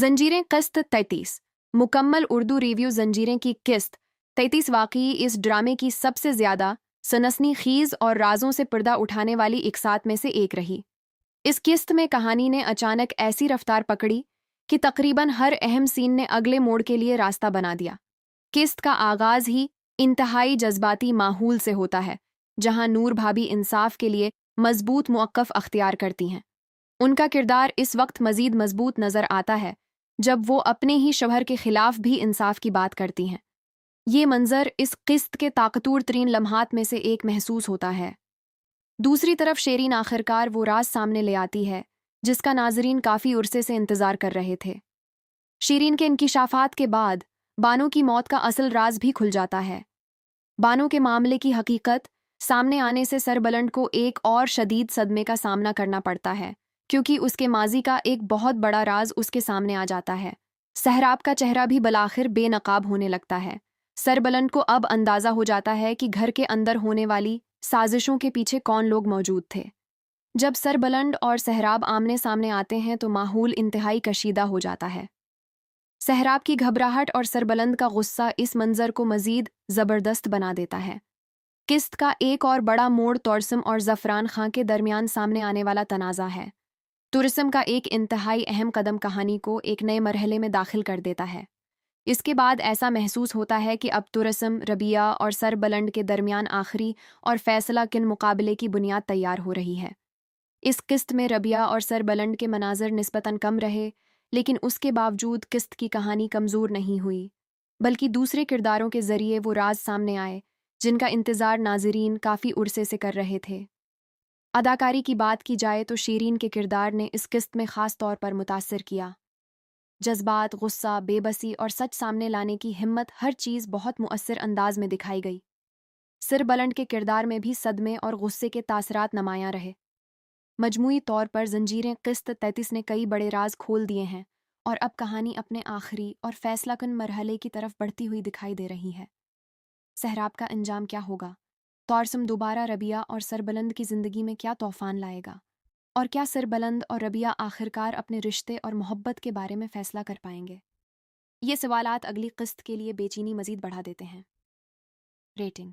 जंजीरें किस्त 33 मुकम्मल उर्दू रिव्यू जंजीरें की किस्त 33 वाकई इस ड्रामे की सबसे ज़्यादा सनसनीखेज़ और राजों से पर्दा उठाने वाली इकसात में से एक रही। इस किस्त में कहानी ने अचानक ऐसी रफ्तार पकड़ी कि तकरीबन हर अहम सीन ने अगले मोड़ के लिए रास्ता बना दिया। किस्त का आगाज़ ही इंतहाई जज्बाती माहौल से होता है, जहां नूर भाभी इंसाफ के लिए मजबूत मौक़िफ़ अख्तियार करती हैं। उनका किरदार इस वक्त मज़ीद मजबूत नज़र आता है जब वो अपने ही शौहर के खिलाफ भी इंसाफ की बात करती हैं। ये मंजर इस किस्त के ताकतूर तरीन लम्हात में से एक महसूस होता है। दूसरी तरफ शेरीन आखिरकार वो राज सामने ले आती है जिसका नाजरीन काफ़ी उरसे से इंतज़ार कर रहे थे। शीरीन के इंकिशाफात के बाद बानो की मौत का असल राज भी खुल जाता है। बानो के मामले की हकीकत सामने आने से सरबलंद को एक और शदीद सदमे का सामना करना पड़ता है, क्योंकि उसके माजी का एक बहुत बड़ा राज उसके सामने आ जाता है। सहराब का चेहरा भी बलाखिर बेनकाब होने लगता है। सरबलंद को अब अंदाज़ा हो जाता है कि घर के अंदर होने वाली साजिशों के पीछे कौन लोग मौजूद थे। जब सरबलंद और सहराब आमने सामने आते हैं तो माहौल इंतहाई कशीदा हो जाता है। सहराब की घबराहट और सरबलंद का गुस्सा इस मंजर को मज़ीद ज़बरदस्त बना देता है। किस्त का एक और बड़ा मोड़ तुरसम और ज़फ़रान खां के दरमियान सामने आने वाला तनाज़ा है। तुरसम का एक इंतहाई अहम कदम कहानी को एक नए मरहले में दाखिल कर देता है। इसके बाद ऐसा महसूस होता है कि अब तुरसम, रबिया और सरबलंद के दरमियान आखिरी और फैसला किन मुकाबले की बुनियाद तैयार हो रही है। इस किस्त में रबिया और सरबलंद के मनाजर निस्बतन कम रहे, लेकिन उसके बावजूद किस्त की कहानी कमज़ोर नहीं हुई, बल्कि दूसरे किरदारों के ज़रिए वो राज सामने आए जिनका इंतज़ार नाजरीन काफ़ी उरसे से कर रहे थे। अदाकारी की बात की जाए तो शीरीन के किरदार ने इस किस्त में ख़ास तौर पर मुतासिर किया। जज्बात, गुस्सा, बेबसी और सच सामने लाने की हिम्मत, हर चीज़ बहुत मुअस्सिर अंदाज में दिखाई गई। सिरबलंद के किरदार में भी सदमे और गुस्से के तासरात नमायां रहे। मजमूई तौर पर जंजीरें किस्त 33 ने कई बड़े राज खोल दिए हैं और अब कहानी अपने आखिरी और फैसलाकुन मरहले की तरफ बढ़ती हुई दिखाई दे रही है। सहराब का अंजाम क्या होगा? तौरसम दोबारा रबिया और सरबलंद की ज़िंदगी में क्या तूफ़ान लाएगा? और क्या सरबलंद और रबिया आखिरकार अपने रिश्ते और मोहब्बत के बारे में फ़ैसला कर पाएंगे? ये सवालात अगली किस्त के लिए बेचैनी मज़ीद बढ़ा देते हैं। रेटिंग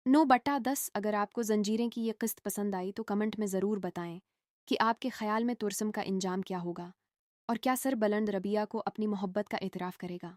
9/10। अगर आपको जंजीरें की ये किस्त पसंद आई तो कमेंट में ज़रूर बताएं कि आपके ख्याल में तुरसम का इंजाम क्या होगा और क्या सरबलंद रबिया को अपनी मोहब्बत का एतराफ़ करेगा।